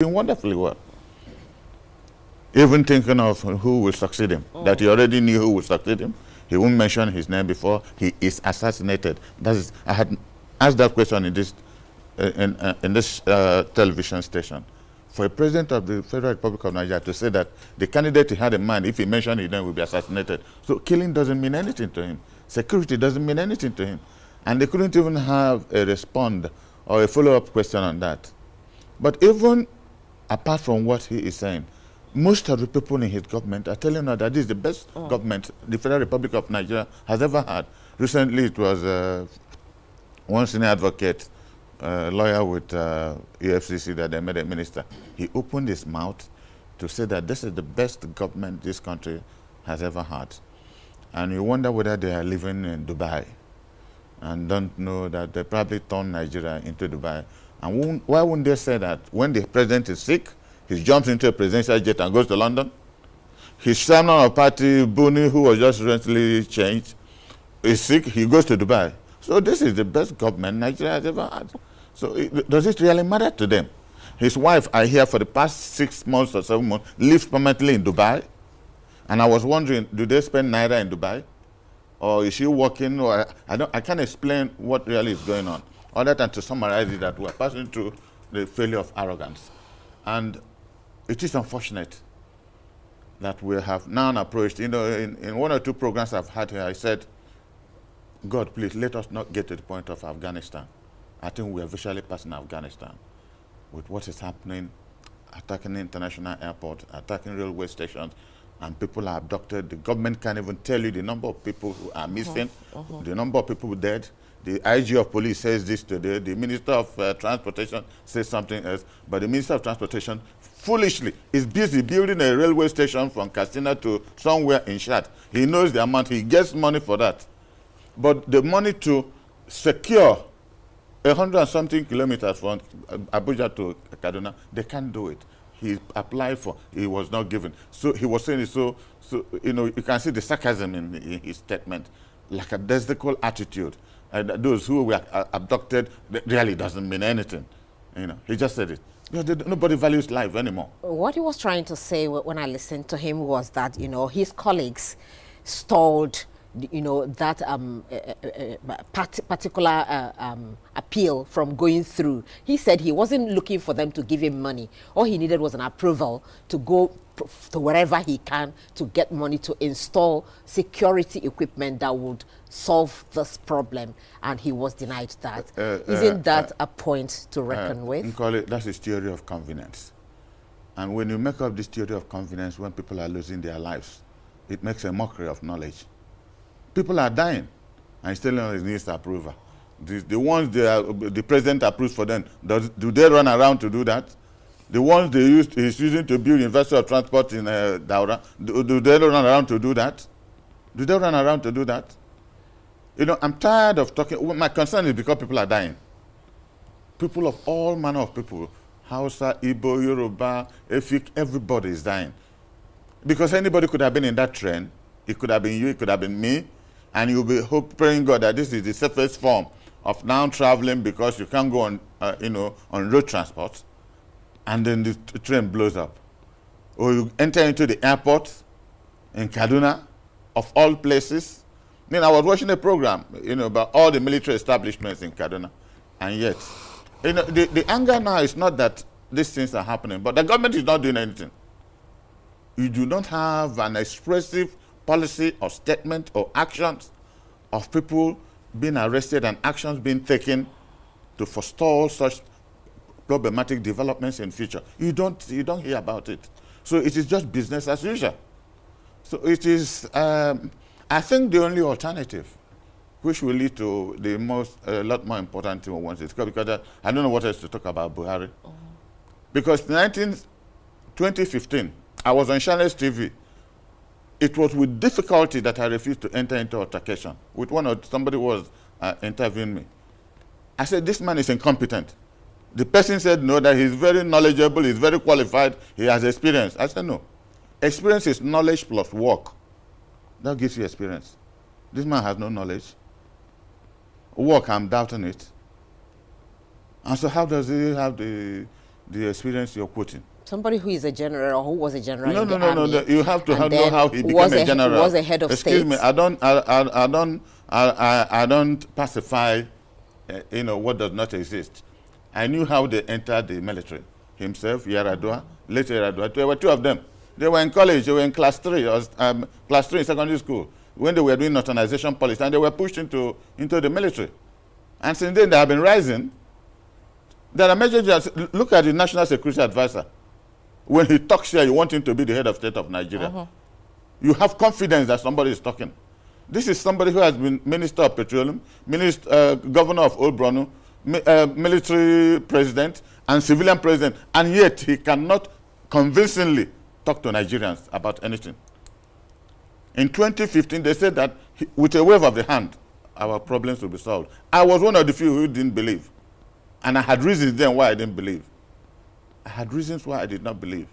doing wonderfully well. Even thinking of who will succeed him, that he already knew who will succeed him. He won't mention his name before he is assassinated. That is, I had asked that question in this television station. For a president of the Federal Republic of Nigeria to say that the candidate he had in mind, if he mentioned his name, will be assassinated. So killing doesn't mean anything to him. Security doesn't mean anything to him. And they couldn't even have a respond or a follow-up question on that. But even apart from what he is saying, most of the people in his government are telling us that this is the best government the Federal Republic of Nigeria has ever had. Recently, it was one senior advocate, lawyer with EFCC that they made a minister. He opened his mouth to say that this is the best government this country has ever had. And you wonder whether they are living in Dubai and don't know that they probably turned Nigeria into Dubai. And why wouldn't they say that when the president is sick, he jumps into a presidential jet and goes to London? His chairman of party, Buni, who was just recently changed, is sick, he goes to Dubai. So this is the best government Nigeria has ever had. So does it really matter to them? His wife, I hear, for the past 6 months or 7 months, lives permanently in Dubai. And I was wondering, do they spend Naira in Dubai? Or is she working? Or I can't explain what really is going on, other than to summarize it that we're passing through the failure of arrogance. And it is unfortunate that we have now approached, in 1 or 2 programs I've had here, I said, God, please, let us not get to the point of Afghanistan. I think we are visually passing Afghanistan with what is happening, attacking international airports, attacking railway stations, and people are abducted. The government can't even tell you the number of people who are missing, the number of people dead. The IG of police says this today. The Minister of Transportation says something else. But the Minister of Transportation, foolishly, is busy building a railway station from Katsina to somewhere in Shad. He knows the amount. He gets money for that. But the money to secure 100-something kilometers from Abuja to Kaduna, they can't do it. He applied for, he was not given. So he was saying it so you can see the sarcasm in his statement, like a desdicable attitude. And those who were abducted, really doesn't mean anything. He just said it. Nobody values life anymore. What he was trying to say when I listened to him was that, his colleagues stalled that particular appeal from going through. He said he wasn't looking for them to give him money. All he needed was an approval to go to wherever he can to get money to install security equipment that would solve this problem, and he was denied that. Isn't that a point to reckon with? That's his theory of convenience. And when you make up this theory of convenience when people are losing their lives, it makes a mockery of knowledge. People are dying, and still needs approval. The ones the president approves for them, do they run around to do that? The ones he's using to build University of Transport in Daura, do they run around to do that? Do they run around to do that? I'm tired of talking. My concern is because people are dying. People of all manner of people, Hausa, Igbo, Yoruba, Efik, everybody is dying. Because anybody could have been in that train. It could have been you, it could have been me. And you'll be praying God that this is the safest form of now traveling because you can't go on, on road transport. And then the train blows up. Or you enter into the airport in Kaduna, of all places. I was watching a program, about all the military establishments in Kaduna. And yet, the anger now is not that these things are happening, but the government is not doing anything. You do not have an expressive policy or statement or actions of people being arrested and actions being taken to forestall such problematic developments in future. You don't hear about it. So it is just business as usual. So it is, I think, the only alternative, which will lead to the a lot more important thing once it's because I don't know what else to talk about Buhari. Because 2015, I was on Channels TV. It was with difficulty that I refused to enter into altercation with somebody was interviewing me. I said, this man is incompetent. The person said no, that he's very knowledgeable, he's very qualified, he has experience. I said no. Experience is knowledge plus work. That gives you experience. This man has no knowledge. Work, I'm doubting it. And so how does he have the the experience you're quoting. Somebody who is a general or who was a general No, in no, the no, army, no. You have to know how he became was a general. Was a head of Excuse state. me, I don't pacify, what does not exist. I knew how they entered the military. Himself, Yaradua, later Yaradua. There were two of them. They were in college. They were in class 3, class 3 in secondary school when they were doing nationalization policy, and they were pushed into the military. And since then, they have been rising. There are measures. Look at the National Security Advisor. When he talks here, you want him to be the head of state of Nigeria. You have confidence that somebody is talking. This is somebody who has been Minister of Petroleum, Governor of Old Brunei, military president, and civilian president, and yet he cannot convincingly talk to Nigerians about anything. In 2015, they said that with a wave of the hand, our problems will be solved. I was one of the few who didn't believe. And I had reasons then why I didn't believe. I had reasons why I did not believe.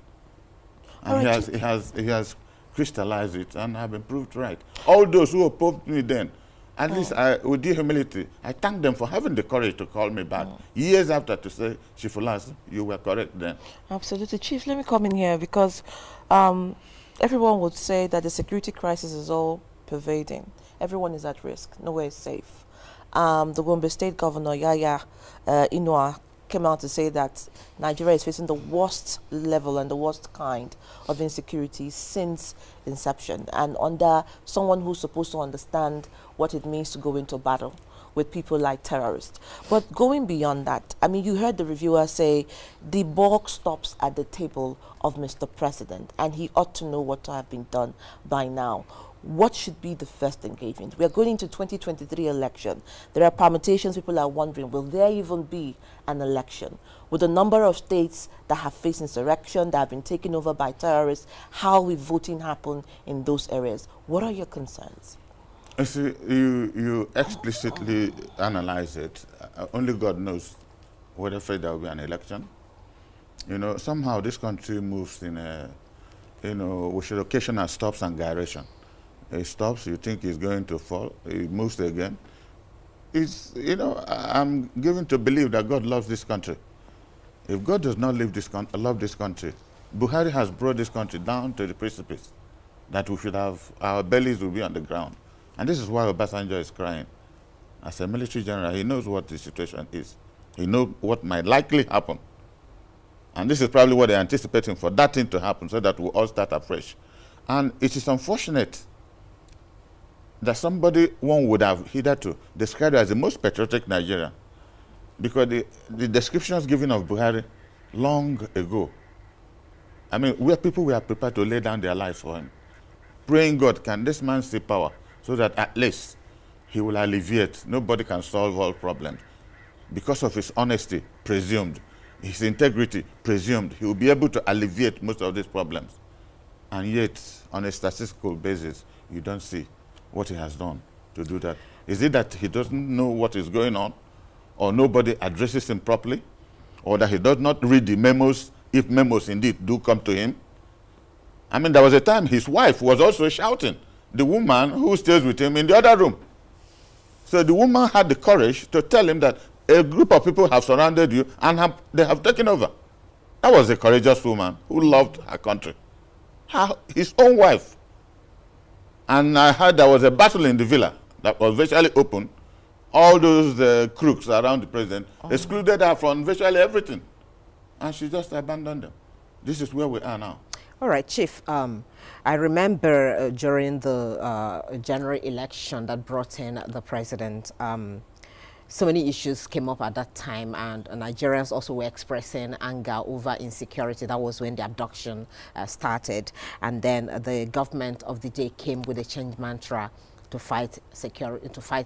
And he has crystallized it, and I've been proved right. All those who opposed me then, at least with due humility, I thank them for having the courage to call me back years after to say, Chief Olas, you were correct then. Absolutely. Chief, let me come in here because everyone would say that the security crisis is all pervading. Everyone is at risk. Nowhere is safe. The Gombe State Governor, Yaya Inua, came out to say that Nigeria is facing the worst level and the worst kind of insecurity since inception, and under someone who's supposed to understand what it means to go into battle with people like terrorists. But going beyond that, I mean, you heard the reviewer say the buck stops at the table of Mr. President, and he ought to know what to have been done by now. What should be the first engagement? We are going into 2023 election. There are permutations. People are wondering, will there even be an election? With the number of states that have faced insurrection, that have been taken over by terrorists, how will voting happen in those areas? What are your concerns? You see, you explicitly analyze it. Only God knows whether there will be an election. Somehow this country moves in a, with occasional stops and gyration. It stops, you think it's going to fall, it moves again. I'm given to believe that God loves this country. If God does not love this country, Buhari has brought this country down to the precipice that we should have, our bellies will be on the ground. And this is why Obasanjo is crying. As a military general, he knows what the situation is. He knows what might likely happen. And this is probably what they're anticipating for that thing to happen so that we all start afresh. And it is unfortunate that one would have hitherto described as the most patriotic Nigerian, because the descriptions given of Buhari long ago, I mean, where people were prepared to lay down their lives for him, praying God, can this man see power so that at least he will alleviate. Nobody can solve all problems. Because of his honesty, presumed, his integrity, presumed, he will be able to alleviate most of these problems. And yet, on a statistical basis, you don't see what he has done to do that. Is it that he doesn't know what is going on, or nobody addresses him properly, or that he does not read the memos, if memos indeed do come to him? I mean, there was a time his wife was also shouting, the woman who stays with him in the other room. So the woman had the courage to tell him that a group of people have surrounded you and they have taken over. That was a courageous woman who loved her country. His own wife. And I heard there was a battle in the villa that was virtually open. All those crooks around the president excluded her from virtually everything. And she just abandoned them. This is where we are now. All right, Chief. I remember during the January election that brought in the president, so many issues came up at that time, and Nigerians also were expressing anger over insecurity. That was when the abduction started. And then the government of the day came with a change mantra to fight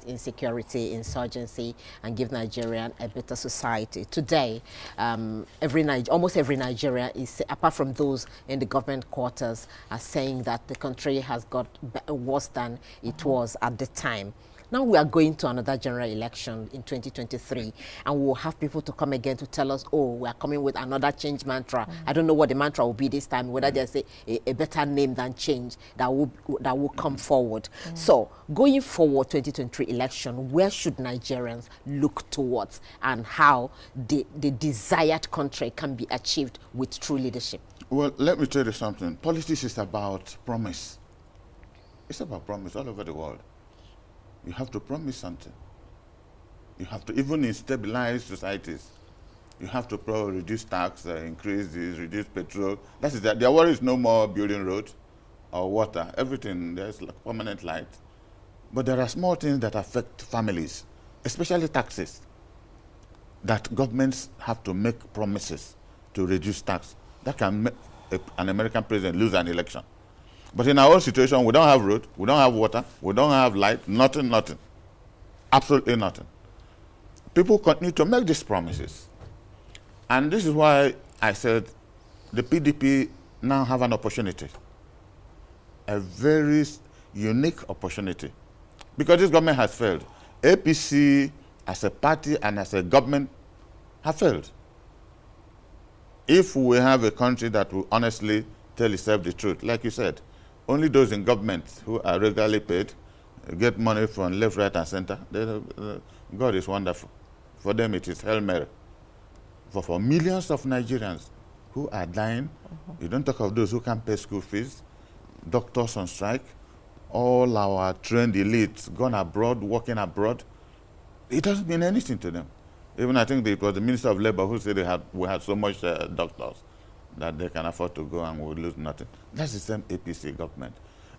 insecurity, insurgency, and give Nigeria a better society. Today, almost every Nigerian is, apart from those in the government quarters, are saying that the country has got worse than it was at the time. Now we are going to another general election in 2023, and we'll have people to come again to tell us, oh, we are coming with another change mantra. I don't know what the mantra will be this time, whether there's a better name than change that will come forward. So going forward, 2023 election, where should Nigerians look towards, and how the desired country can be achieved with true leadership? Well, let me tell you something. Politics is about promise. It's about promise all over the world. You have to promise something. You have to, even in stabilized societies, you have to probably reduce tax, increase this, reduce petrol. That is that. Their worry is no more building roads or water. Everything, there's like permanent light. But there are small things that affect families, especially taxes, that governments have to make promises to reduce tax. That can make an American president lose an election. But in our own situation, we don't have road, we don't have water, we don't have light, nothing. Absolutely nothing. People continue to make these promises. And this is why I said the PDP now have an opportunity, a very unique opportunity, because this government has failed. APC as a party and as a government have failed. If we have a country that will honestly tell itself the truth, like you said, only those in government who are regularly paid get money from left, right, and center. God is wonderful. For them, it is Hail Mary. For millions of Nigerians who are dying, you don't talk of those who can't pay school fees, doctors on strike, all our trained elites gone abroad, working abroad. It doesn't mean anything to them. Even I think it was the Minister of Labor who said we had so much doctors that they can afford to go and we would lose nothing. That's the same APC government.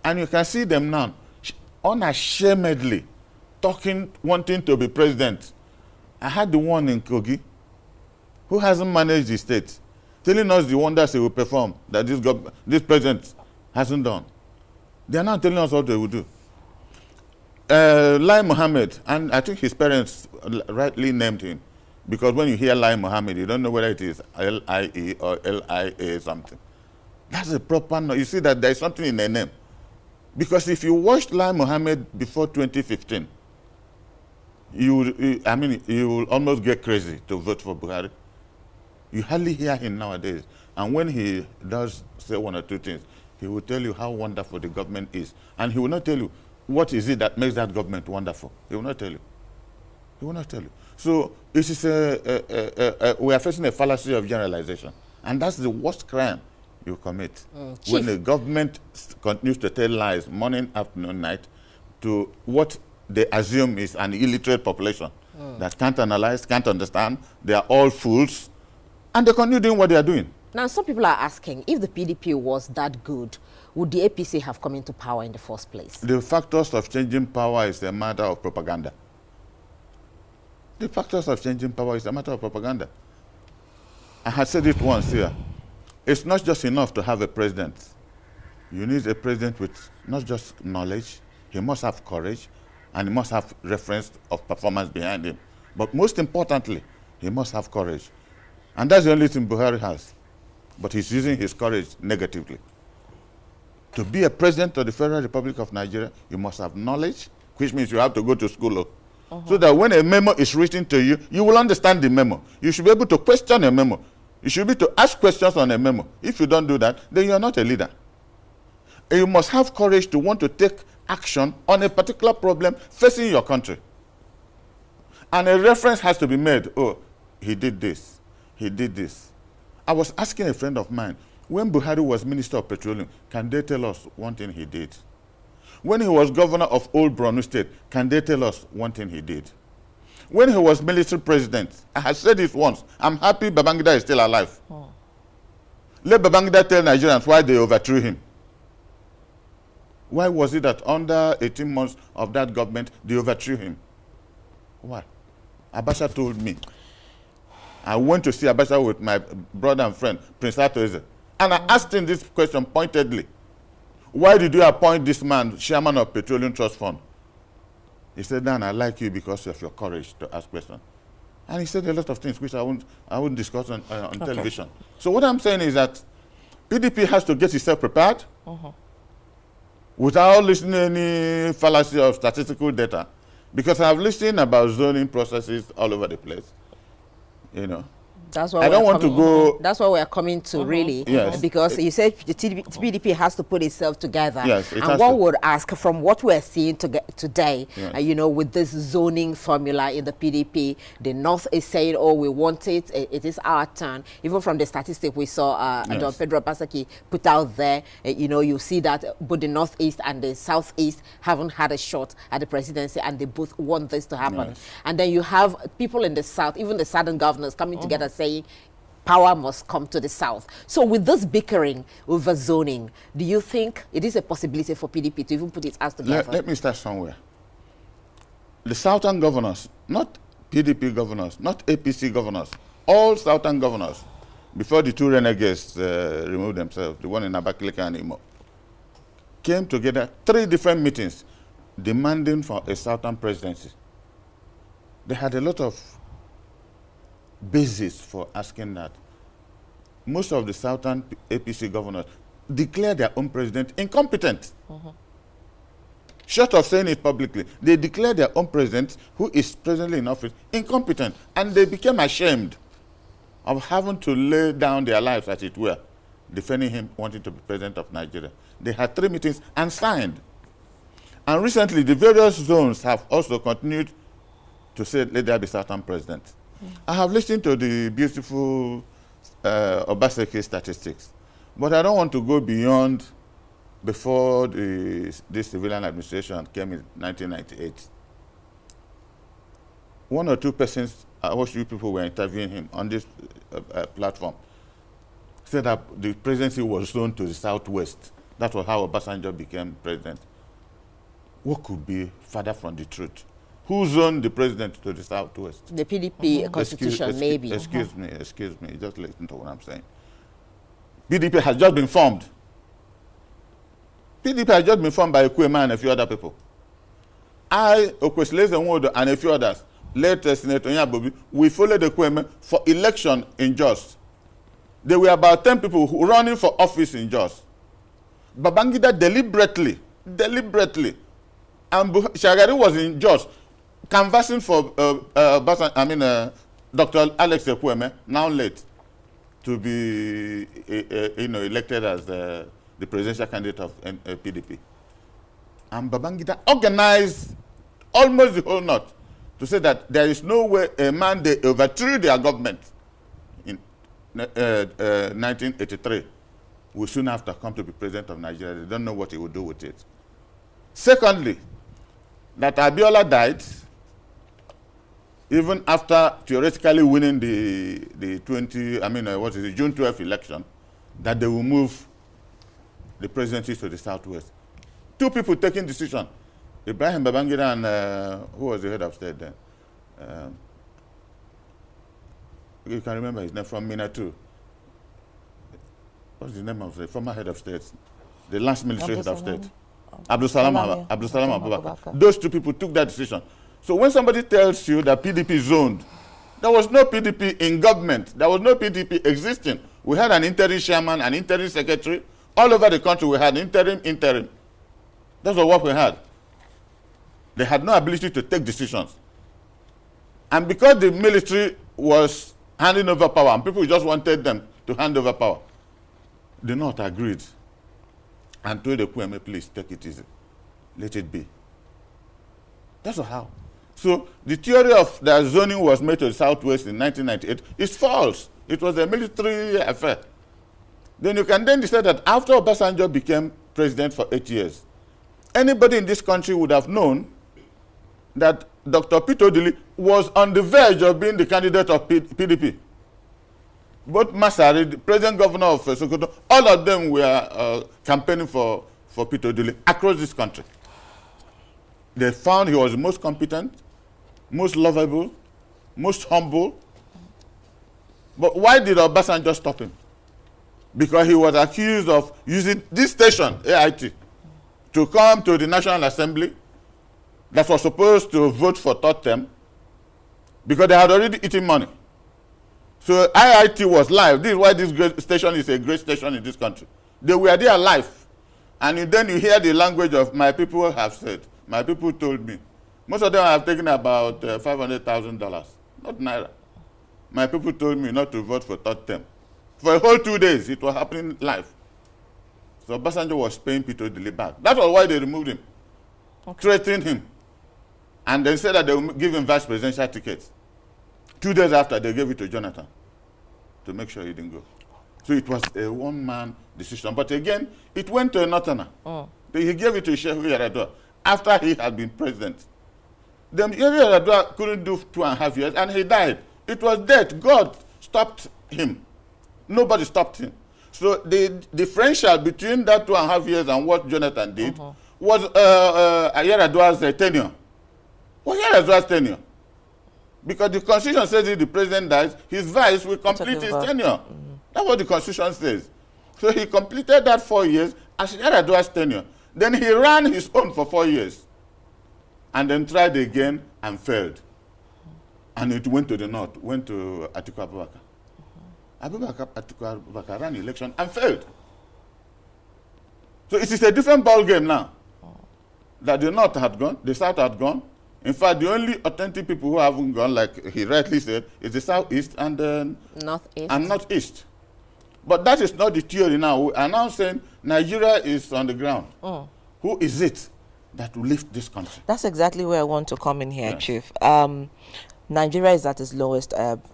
And you can see them now unashamedly talking, wanting to be president. I had the one in Kogi who hasn't managed the state, telling us the wonders he will perform that this president hasn't done. They are now telling us what they will do. Lai Mohammed, and I think his parents rightly named him, because when you hear Lai Mohammed, you don't know whether it is L-I-E or L-I-A something. That's a proper name. You see that there is something in their name. Because if you watched Lai Mohammed before 2015, you will almost get crazy to vote for Buhari. You hardly hear him nowadays. And when he does say one or two things, he will tell you how wonderful the government is. And he will not tell you what is it that makes that government wonderful. He will not tell you. He will not tell you. So it is we are facing a fallacy of generalization. And that's the worst crime you commit. When the government continues to tell lies morning, afternoon, night to what they assume is an illiterate population that can't analyze, can't understand. They are all fools. And they continue doing what they are doing. Now, some people are asking, if the PDP was that good, would the APC have come into power in the first place? The factors of changing power is a matter of propaganda. The factors of changing power is a matter of propaganda. I had said it once here. It's not just enough to have a president. You need a president with not just knowledge, he must have courage, and he must have reference of performance behind him. But most importantly, he must have courage. And that's the only thing Buhari has. But he's using his courage negatively. To be a president of the Federal Republic of Nigeria, you must have knowledge, which means you have to go to school. So that when a memo is written to you, you will understand the memo. You should be able to question a memo. You should be able to ask questions on a memo. If you don't do that, then you are not a leader. And you must have courage to want to take action on a particular problem facing your country. And a reference has to be made. Oh, he did this. He did this. I was asking a friend of mine, when Buhari was Minister of Petroleum, can they tell us one thing he did? When he was governor of Old Borno State, can they tell us one thing he did? When he was military president, I had said it once, I'm happy Babangida is still alive. Let Babangida tell Nigerians why they overthrew him. Why was it that under 18 months of that government, they overthrew him? Why? Abacha told me. I went to see Abacha with my brother and friend, Prince Atoeze, and I asked him this question pointedly. Why did you appoint this man, chairman of Petroleum Trust Fund? He said, Dan, I like you because of your courage to ask questions. And he said a lot of things which I won't discuss on television. So what I'm saying is that PDP has to get itself prepared without listening to any fallacy of statistical data. Because I've listened about zoning processes all over the place, you know. That's why I don't want to go. That's what we're coming to, really. Yes. Because you said the PDP has to put itself together. Yes, it and has one to. would ask, from what we're seeing today, Yes. you know, with this zoning formula in the PDP, the North is saying, oh, we want it. It is our turn. Even from the statistic we saw, Yes. Don Pedro Pasaki put out there, you know, you see that both the Northeast and the Southeast haven't had a shot at the presidency, and they both want this to happen. Yes. And then you have people in the South, even the Southern governors, coming together saying power must come to the South. So with this bickering over zoning, do you think it is a possibility for PDP to even put its ass together? Let me start somewhere. The Southern governors, not PDP governors, not APC governors, all Southern governors, before the two renegades removed themselves, the one in Abakaliki and Imo, came together, 3 different meetings, demanding for a Southern presidency. They had a lot of basis for asking that. Most of the Southern APC governors declare their own president incompetent. Short of saying it publicly, they declare their own president, who is presently in office, incompetent. And they became ashamed of having to lay down their lives, as it were, defending him wanting to be president of Nigeria. They had 3 meetings and signed. And recently, the various zones have also continued to say, let there be Southern president. I have listened to the beautiful Obaseki statistics, but I don't want to go beyond before this civilian administration came in 1998. 1 or 2 persons, I watched you people were interviewing him on this platform, said that the presidency was zoned to the Southwest. That was how Obasanjo became president. What could be further from the truth? Who zoned the president to the Southwest? The PDP constitution, maybe. Excuse me, just listen to what I'm saying. PDP has just been formed. PDP has just been formed by Ekwema and a few other people. I, Okwesile Nwodo, and a few others, led Senator Nyabobi, we followed Ekwema for election in Jos. There were about 10 people who running for office in Jos. Babangida deliberately, and Shagari was in Jos, canvassing for Dr. Alex Ekweme, now late, to be elected as the presidential candidate of PDP. And Babangida organized almost the whole North to say that there is no way a man they overthrew their government in 1983 will soon after come to be president of Nigeria. They don't know what he will do with it. Secondly, that Abiola died even after theoretically winning the June 12th election, that they will move the presidency to the Southwest. 2 people taking decision, Ibrahim Babangida and who was the head of state then? You can remember his name from Mina too. What's the name of the former head of state? The last military head of state. Abdul Salam Abubakar. Those 2 people took that decision. So when somebody tells you that PDP zoned, there was no PDP in government. There was no PDP existing. We had an interim chairman, an interim secretary. All over the country we had interim. That's what we had. They had no ability to take decisions. And because the military was handing over power, and people just wanted them to hand over power, the North agreed and told the Ekweme, please take it easy. Let it be. That's how. So the theory of that zoning was made to the Southwest in 1998 is false. It was a military affair. Then you can then decide that after Obasanjo became president for 8 years, anybody in this country would have known that Dr. Peter Odili was on the verge of being the candidate of PDP. Both Masari, the present governor of Sokoto, all of them were campaigning for Peter Odili across this country. They found he was the most competent, most lovable, most humble. But why did Obasanjo stop him? Because he was accused of using this station, AIT, to come to the National Assembly that was supposed to vote for third term because they had already eaten money. So IIT was live. This is why this great station is a great station in this country. They were there live. And then you hear the language of my people have said, my people told me, Most of them have taken about $500,000, not naira. My people told me not to vote for third term. For a whole 2 days, it was happening live. So Obasanjo was paying Peter Odili back. That was why they removed him, threatened him, and then said that they would give him vice presidential tickets. 2 days after, they gave it to Jonathan to make sure he didn't go. So it was a one-man decision. But again, it went to a northerner. He gave it to Shehu Yaradua after he had been president. Then Shehu Yaradua couldn't do 2.5 years, and he died. It was death. God stopped him. Nobody stopped him. So the differential between that 2.5 years and what Jonathan did was Yaradua's tenure. Was Yaradua's tenure. Because the Constitution says if the president dies, his vice will complete his tenure. That's what the Constitution says. So he completed that 4 years as Yaradua's tenure. Then he ran his own for 4 years. And then tried again and failed. And it went to the north, went to Atiku Abubakar. Atiku Abubakar ran the election and failed. So it is a different ball game now. That the north had gone, the south had gone. In fact, the only authentic people who haven't gone, like he rightly said, is the southeast and the northeast. But that is not the theory now. We are now saying Nigeria is on the ground. Who is it that will lift this country? That's exactly where I want to come in here, yes. Chief. Nigeria is at its lowest ebb.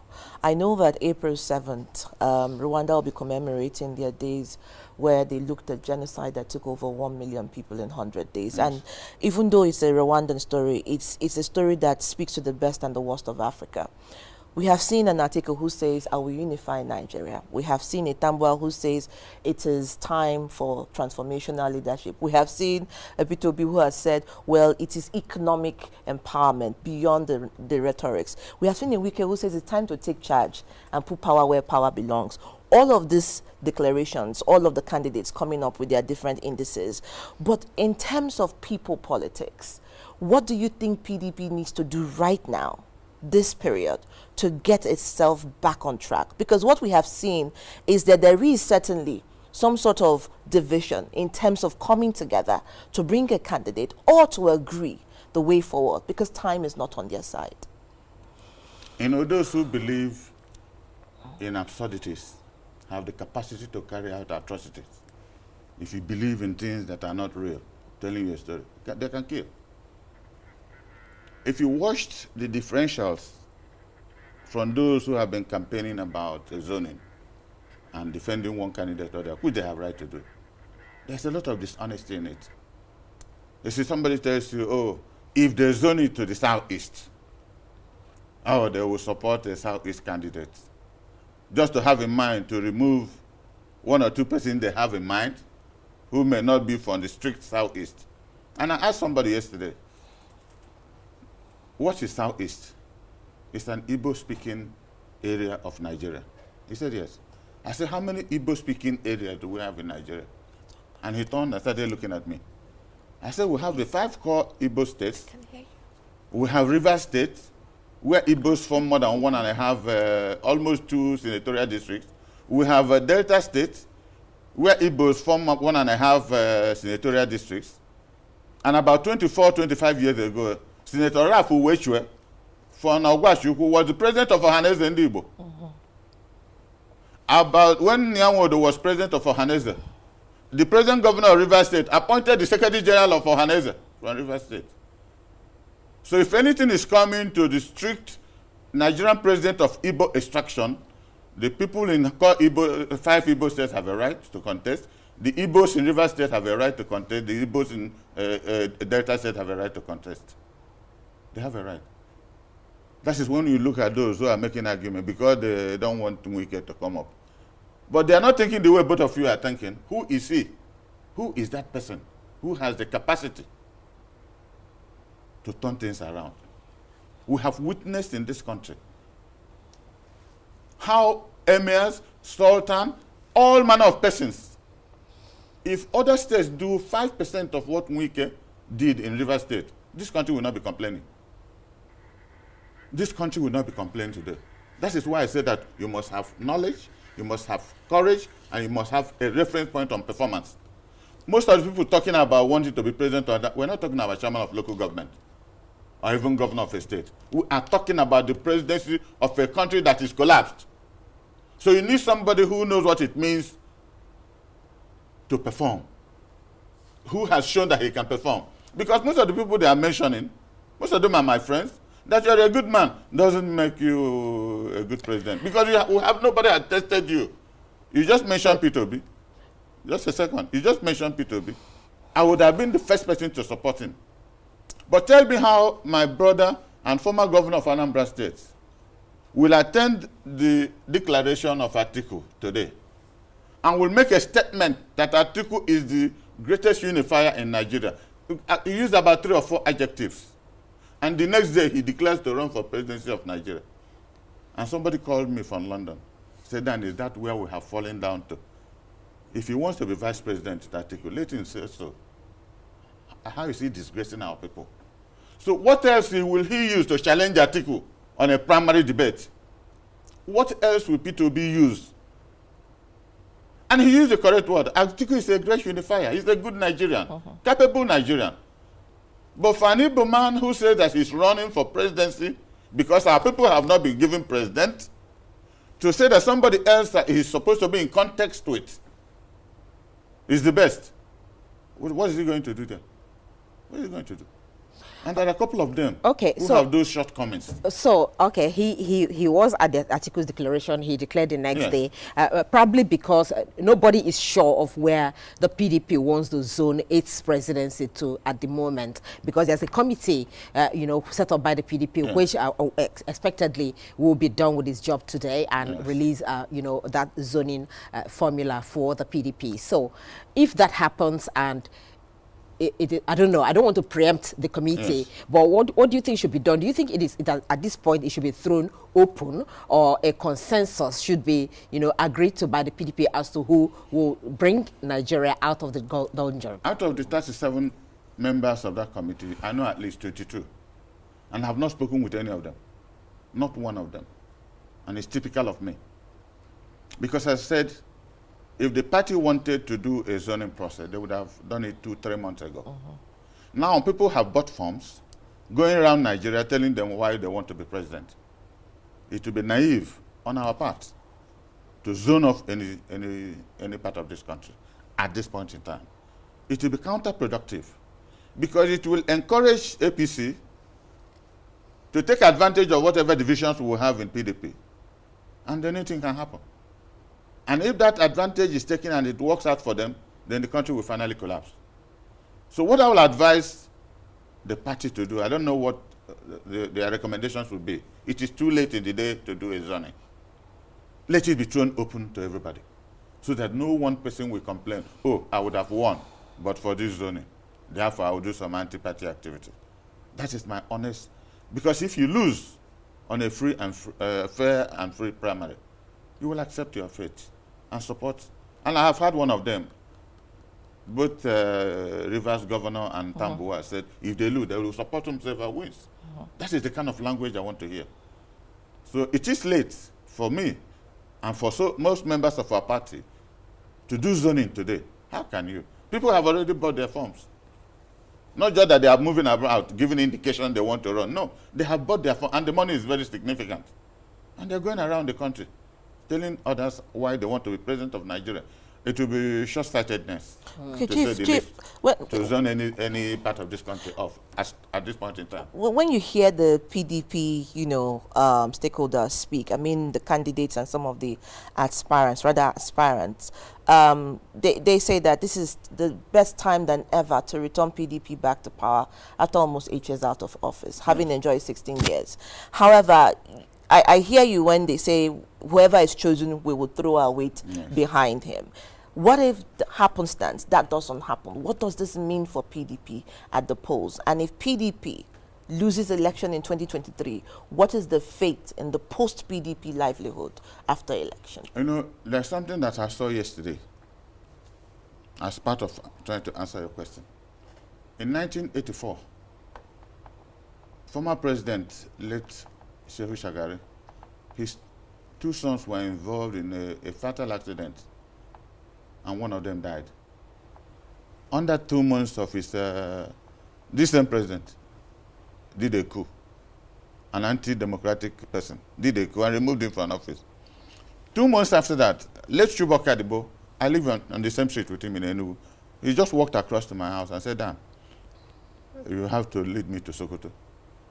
I know that April 7th, Rwanda will be commemorating their days where they looked at genocide that took over 1 million people in 100 days. Yes. And even though it's a Rwandan story, it's a story that speaks to the best and the worst of Africa. We have seen an article who says, I will unify Nigeria. We have seen a Tambua who says it is time for transformational leadership. We have seen a Peter Obi who has said, well, it is economic empowerment beyond the rhetorics. We have seen a Wike who says it's time to take charge and put power where power belongs. All of these declarations, all of the candidates coming up with their different indices. But in terms of people politics, what do you think PDP needs to do right now, this period, to get itself back on track? Because what we have seen is that there is certainly some sort of division in terms of coming together to bring a candidate or to agree the way forward, because time is not on their side. You know, those who believe in absurdities have the capacity to carry out atrocities. If you believe in things that are not real, telling you a story, they can kill. If you watched the differentials from those who have been campaigning about zoning and defending one candidate or the other, which they have right to do, there's a lot of dishonesty in it. You see, somebody tells you, oh, if they zone it to the southeast, oh, they will support the southeast candidate. Just to have in mind to remove 1 or 2 persons they have in mind who may not be from the strict southeast. And I asked somebody yesterday, what is southeast? It's an Igbo-speaking area of Nigeria. He said yes. I said, how many Igbo-speaking areas do we have in Nigeria? And he turned and started looking at me. I said, we have the 5 core Igbo states. We have River State, where Igbos form more than 1.5, almost 2 senatorial districts. We have Delta State, where Igbos form 1.5 senatorial districts. And about 24, 25 years ago, Senator Rafu Wechwe from Ogwashu, who was the president of Ohaneze Ndigbo. About when Nyanwodo was president of Ohaneze, the present governor of River State appointed the Secretary General of Ohaneze from River State. So if anything is coming to the strict Nigerian president of Igbo extraction, the people in 5 Igbo states have a right to contest. The Igbos in River State have a right to contest. The Igbos in Delta State have a right to contest. They have a right. That is when you look at those who are making argument because they don't want Wike to come up. But they are not thinking the way both of you are thinking. Who is he? Who is that person who has the capacity to turn things around? We have witnessed in this country how emirs, sultan, all manner of persons, if other states do 5% of what Wike did in River State, this country will not be complaining. This country will not be complaining today. That is why I said that you must have knowledge, you must have courage, and you must have a reference point on performance. Most of the people talking about wanting to be president, we're not talking about chairman of local government. or even governor of a state. We are talking about the presidency of a country that is collapsed. So you need somebody who knows what it means to perform, who has shown that he can perform. Because most of the people they are mentioning, most of them are my friends. That you are a good man doesn't make you a good president. Because you have nobody has tested you. You just mentioned P2B. Just a second. You just mentioned P2B. I would have been the first person to support him. But tell me how my brother and former governor of Anambra State will attend the declaration of Atiku today and will make a statement that Atiku is the greatest unifier in Nigeria. He used about 3 or 4 adjectives. And the next day, he declares to run for presidency of Nigeria. And somebody called me from London. Said, Dan, is that where we have fallen down to? If he wants to be vice president, Atiku, let him say so. How is he disgracing our people? So what else will he use to challenge Atiku on a primary debate? What else will P2B use? And he used the correct word. Atiku is a great unifier. He's a good Nigerian, capable Nigerian. But for an Igbo man who says that he's running for presidency because our people have not been given president, to say that somebody else that he's supposed to be in context with is the best, what is he going to do there? What is he going to do? And there are a couple of them who have those shortcomings. So, okay, he was at the Atiku's declaration. He declared the next day, probably because nobody is sure of where the PDP wants to zone its presidency to at the moment, because there's a committee, set up by the PDP, which expectedly will be done with its job today and release, that zoning formula for the PDP. So, if that happens and I don't know. I don't want to preempt the committee, but what do you think should be done? Do you think at this point it should be thrown open, or a consensus should be, agreed to by the PDP as to who will bring Nigeria out of the dungeon? Out of the 37 members of that committee, I know at least 22, and I have not spoken with any of them, not one of them, and it's typical of me, because I said, if the party wanted to do a zoning process, they would have done it 2-3 months ago. Now people have bought forms, going around Nigeria telling them why they want to be president. It would be naive on our part to zone off any part of this country at this point in time. It will be counterproductive, because it will encourage APC to take advantage of whatever divisions we will have in PDP, and then anything can happen. And if that advantage is taken and it works out for them, then the country will finally collapse. So what I will advise the party to do, I don't know what their recommendations would be. It is too late in the day to do a zoning. Let it be thrown open to everybody, so that no one person will complain, oh, I would have won, but for this zoning, therefore I will do some anti-party activity. That is my honest, because if you lose on a free and fair and free primary, you will accept your fate and support. And I have had one of them, both Rivers governor and Tambuwa said, if they lose, they will support whomever wins. That is the kind of language I want to hear. So it is late for me and for most members of our party to do zoning today. How can you? People have already bought their forms. Not just that they are moving about, giving indication they want to run. No, they have bought their forms, and the money is very significant. And they're going around the country telling others why they want to be president of Nigeria. It will be short-sightedness to zone any part of this country off at this point in time. When you hear the PDP, stakeholders speak, I mean the candidates and some of the aspirants, they say that this is the best time than ever to return PDP back to power after almost 8 years out of office, having enjoyed 16 years. However, I hear you when they say whoever is chosen, we will throw our weight behind him. What if the happenstance that doesn't happen? What does this mean for PDP at the polls? And if PDP loses election in 2023, what is the fate in the post-PDP livelihood after election? There's something that I saw yesterday as part of trying to answer your question. In 1984, former President, late Shehu Shagari, his 2 sons were involved in a fatal accident, and one of them died. Under 2 months of his, this same president, did a coup. An anti-democratic person did a coup and removed him from office. 2 months after that, late Chuba Kadibo, I live on the same street with him in Enugu. He just walked across to my house and said, Dan, you have to lead me to Sokoto.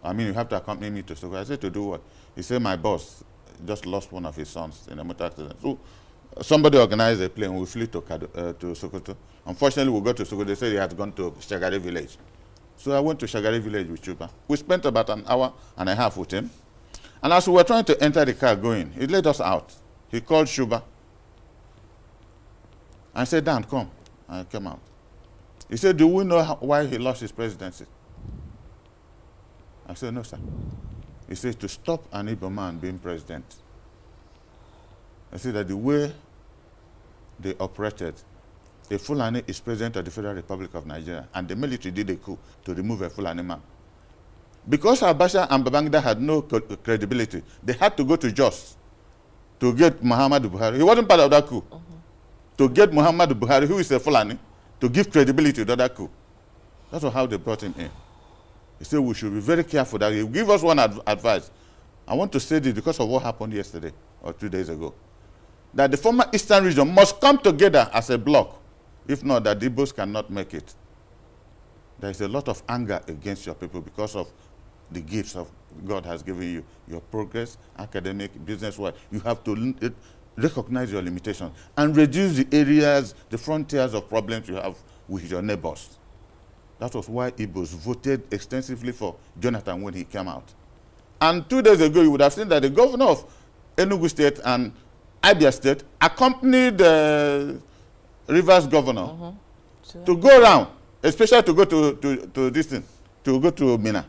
I mean, you have to accompany me to Sokoto. I said, to do what? He said, my boss just lost one of his sons in a motor accident. So somebody organized a plane. We flew to Sokoto. Unfortunately, we got to Sokoto. They said he had gone to Shagari village. So I went to Shagari village with Chuba. We spent about an hour and a half with him. And as we were trying to enter the car going, he let us out. He called Chuba. I said, Dan, come. I came out. He said, do we know why he lost his presidency? I said, no, sir. He said, to stop an Igbo man being president. I said that the way they operated, a Fulani is president of the Federal Republic of Nigeria, and the military did a coup to remove a Fulani man. Because Abacha and Babangida had no credibility, they had to go to Jos to get Muhammadu Buhari. He wasn't part of that coup. To get Muhammadu Buhari, who is a Fulani, to give credibility to that coup. That's how they brought him in. He said we should be very careful that he give us one advice. I want to say this because of what happened yesterday or 2 days ago. That the former Eastern region must come together as a bloc. If not, that the Igbos cannot make it. There is a lot of anger against your people because of the gifts of God has given you. Your progress, academic, business-wise. You have to recognize your limitations and reduce the areas, the frontiers of problems you have with your neighbors. That was why Igbos voted extensively for Jonathan when he came out. And 2 days ago, you would have seen that the governor of Enugu State and Abia State accompanied the Rivers governor to go around, especially to go to this thing, to go to Mina.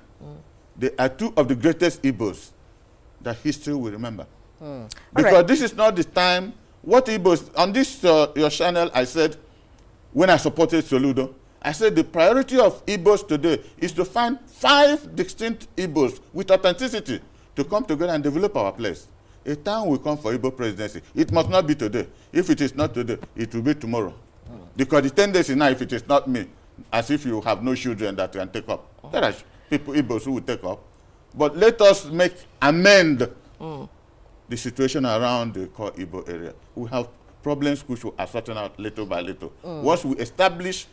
They are two of the greatest Igbos that history will remember. Because this is not the time. What Igbos, on this your channel, I said, when I supported Soludo, I said the priority of Igbos today is to find 5 distinct Igbos with authenticity to come together and develop our place. A time will come for Igbo presidency. It must not be today. If it is not today, it will be tomorrow. Because the tendency now, if it is not me, as if you have no children that can take up. There are people, Igbos, who will take up. But let us amend the situation around the core Igbo area. We have problems which will ascertain out little by little. Once we establish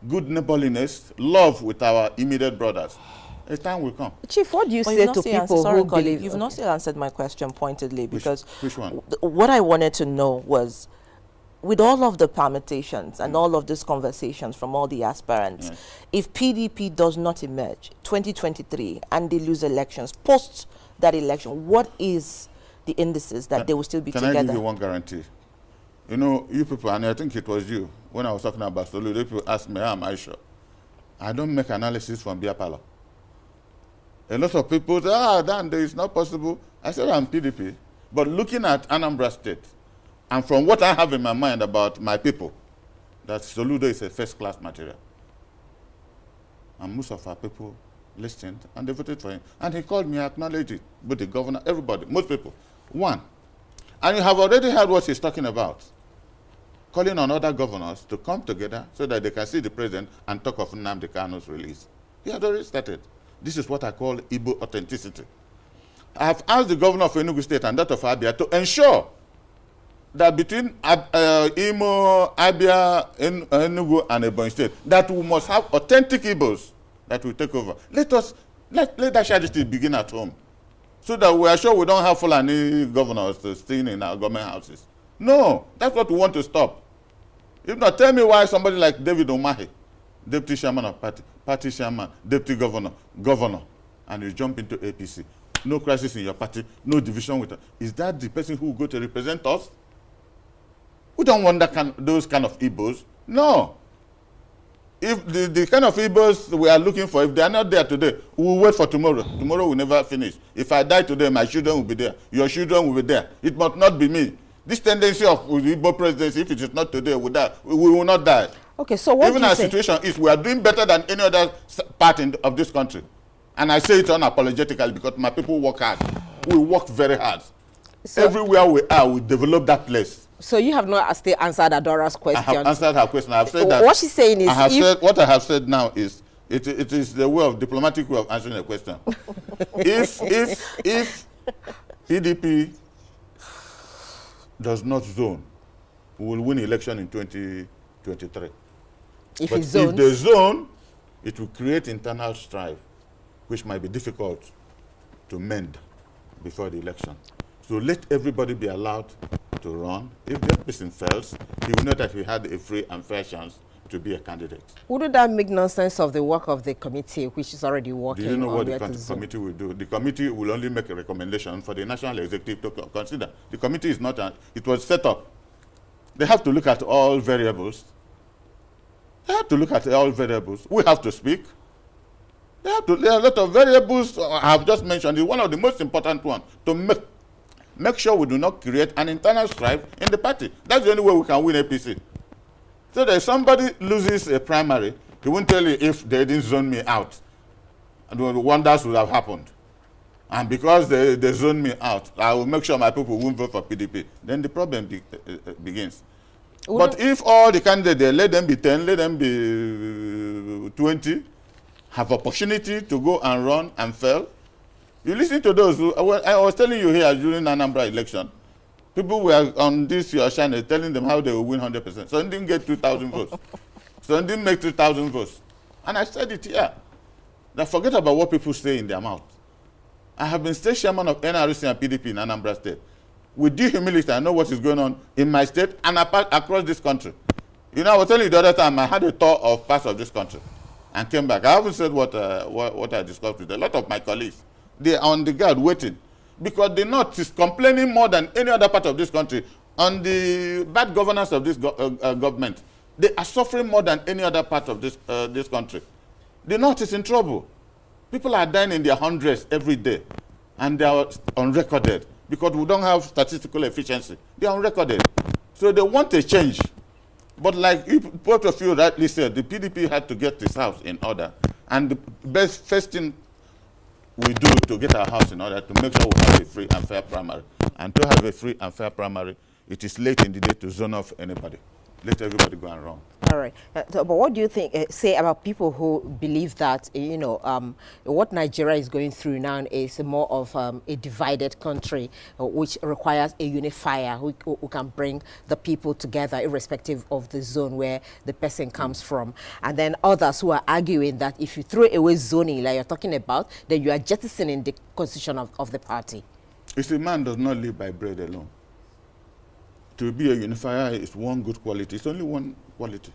good neighborliness, love with our immediate brothers, a time will come. Chief, what do you say to people who believe... You've not still answered my question pointedly, because which one? What I wanted to know was, with all of the permutations and all of these conversations from all the aspirants, if PDP does not emerge 2023 and they lose elections, post that election, what is the indices that they will still be together? Can I give you one guarantee? You know, you people, and I think it was you, when I was talking about Soludo, people asked me, how am I sure? I don't make analysis from beer parlor. A lot of people say, Dan, it's not possible. I said, I'm PDP. But looking at Anambra State, and from what I have in my mind about my people, that Soludo is a first-class material. And most of our people listened, and they voted for him. And he called me, I acknowledged it. But the governor, everybody, most people. One. And you have already heard what he's talking about. Calling on other governors to come together so that they can see the president and talk of Nnamdi Kanu's release. He had already started. This is what I call Igbo authenticity. I have asked the governor of Enugu State and that of Abia to ensure that between Imo, Abia, Enugu, and Ebonyi State, that we must have authentic Igbos that will take over. Let that charity begin at home, so that we are sure we don't have Fulani governors staying in our government houses. No, that's what we want to stop. If not, tell me why somebody like David Umahi, deputy chairman of party chairman, deputy governor, and you jump into APC. No crisis in your party, no division with us. Is that the person who will go to represent us? We don't want those kind of Igbos. No. If the kind of Igbos we are looking for, if they are not there today, we will wait for tomorrow. Tomorrow will never finish. If I die today, my children will be there. Your children will be there. It must not be me. This tendency of Igbo presidency, if it is not today, we will not die. Okay, so what even our situation is, we are doing better than any other part of this country. And I say it unapologetically because my people work hard. We work very hard. So everywhere we are, we develop that place. So you have not still answered Adora's question. I have answered her question. I have said that. What she's saying is, what I have said now is It is the way of diplomatic way of answering a question. if PDP does not zone, we will win election in 2023. If But it zones, if they zone, it will create internal strife, which might be difficult to mend before the election. So let everybody be allowed to run. If that person fails, he will know that he had a free and fair chance to be a candidate. wouldn't that make nonsense of the work of the committee, which is already working? Do you know on what the where to zone? committee will do? The committee will only make a recommendation for the National Executive to consider. The committee is not, it was set up. They have to look at all variables. They have to look at all variables. We have to speak. There are a lot of variables I have just mentioned. It's one of the most important ones to make sure we do not create an internal strife in the party. That's the only way we can win APC. So that if somebody loses a primary, he won't tell you if they didn't zone me out. And wonders would have happened. And because they zone me out, I will make sure my people won't vote for PDP. Then the problem begins. But if all the candidates, let them be 10, let them be 20, have opportunity to go and run and fail. You listen to those who, I was telling you here during Anambra election, people were on this your channel telling them how they will win 100%. So they didn't get 2,000 votes. So they didn't make 2,000 votes. And I said it here. Now forget about what people say in their mouth. I have been state chairman of NRC and PDP in Anambra State. With due humility, I know what is going on in my state and across this country. You know, I was telling you the other time, I had a tour of parts of this country and came back. I haven't said what I discussed with a lot of my colleagues. They are on the guard waiting because the North is complaining more than any other part of this country on the bad governance of this government. They are suffering more than any other part of this country. The North is in trouble. People are dying in their hundreds every day, and they are unrecorded because we don't have statistical efficiency. They are unrecorded. So they want a change. But like both of you rightly said, the PDP had to get this house in order. And the first thing we do to get our house in order to make sure we have a free and fair primary. And to have a free and fair primary, it is late in the day to zone off anybody. Let everybody go and run. All right. But what do you think, say about people who believe that, you know, what Nigeria is going through now is more of a divided country, which requires a unifier who can bring the people together, irrespective of the zone where the person comes from. And then others who are arguing that if you throw away zoning, like you're talking about, then you are jettisoning the constitution of the party. You see, man does not live by bread alone. To be a unifier is one good quality. It's only one quality.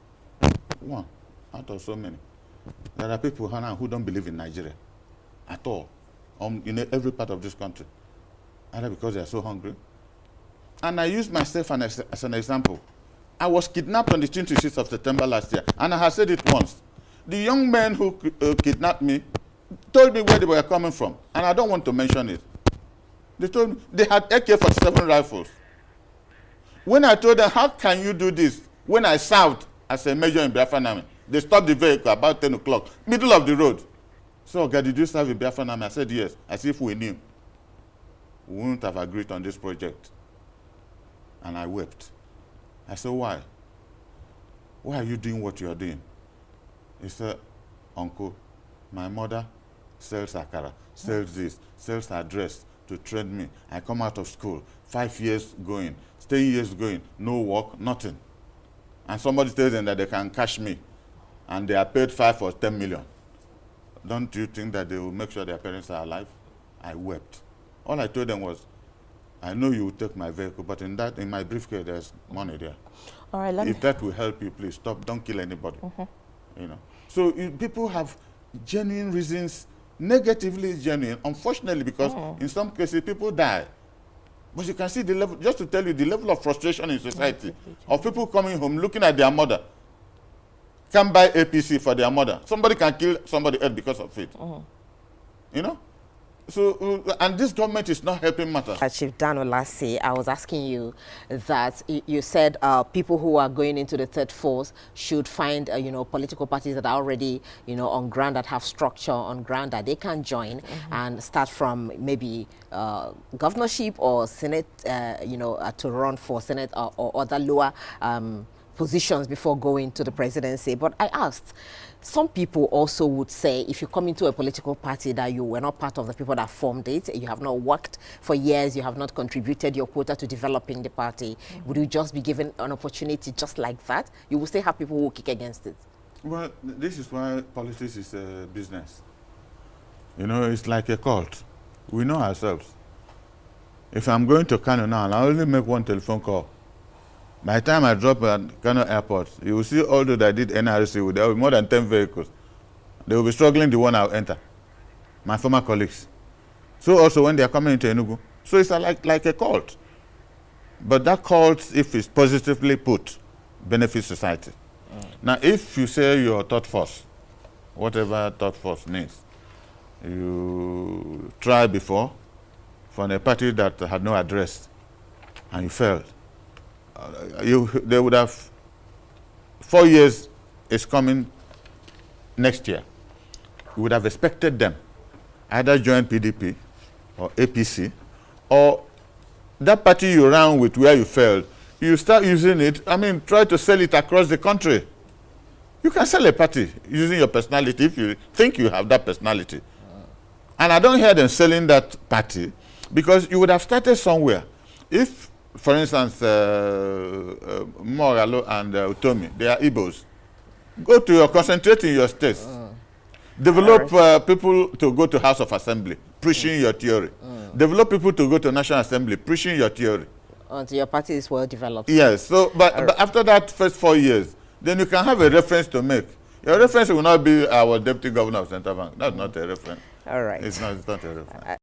One out of so many. There are people who don't believe in Nigeria at all, in every part of this country, either because they are so hungry. And I use myself as an example. I was kidnapped on the 26th of September last year, and I have said it once. The young men who kidnapped me told me where they were coming from, and I don't want to mention it. They told me they had AK-47 rifles. When I told them, how can you do this? When I served as a major in Biafran Army, they stopped the vehicle about 10 o'clock, middle of the road. So, okay, did you serve in Biafran Army? I said, yes, as if we knew. We wouldn't have agreed on this project. And I wept. I said, why? Why are you doing what you are doing? He said, uncle, my mother sells akara, sells this, sells her dress to train me. I come out of school, 5 years going, 10 years going, no work, nothing. And somebody tells them that they can cash me, and they are paid 5 or 10 million. Don't you think that they will make sure their parents are alive? I wept. All I told them was, I know you will take my vehicle, but in my briefcase, there's money there. All right, if that will help you, please stop. Don't kill anybody. You know. So people have genuine reasons, negatively genuine, unfortunately, because in some cases people die. But you can see the level, just to tell you, the level of frustration in society of people coming home, looking at their mother, can't buy APC for their mother. Somebody can kill somebody else because of it. You know? So, and this government is not helping matters. Chief Dan Olasey, I was asking you that you said people who are going into the third force should find, you know, political parties that are already, you know, on ground, that have structure on ground that they can join and start from maybe governorship or Senate, you know, to run for Senate or other lower positions before going to the presidency. But I asked, some people also would say if you come into a political party that you were not part of the people that formed it, you have not worked for years, you have not contributed your quota to developing the party, would you just be given an opportunity just like that? You will still have people who will kick against it. Well, this is why politics is a business. You know, it's like a cult. We know ourselves. If I'm going to Kano now, I only make one telephone call. By the time I drop at Kano Airport, you will see all those that did NRC with, there will be more than 10 vehicles. They will be struggling the one I'll enter. My former colleagues. So also when they are coming into Enugu. So it's like a cult. But that cult, if it's positively put, benefits society. Now, if you say you're third force, whatever third force means, you tried before from a party that had no address, and you failed. They would have 4 years is coming next year. You would have expected them either join PDP or APC, or that party you ran with where you failed, you start using it. I mean, try to sell it across the country. You can sell a party using your personality if you think you have that personality. And I don't hear them selling that party because you would have started somewhere. If, for instance, Moralo and Utomi, they are Igbos, go to concentrate in your states. Develop people to go to House of Assembly, preaching your theory. Develop people to go to National Assembly, preaching your theory. Until your party is well developed. Yes, so, but after that first 4 years, then you can have a reference to make. Your reference will not be our Deputy Governor of Central Bank. That's not a reference. All right. It's not a reference.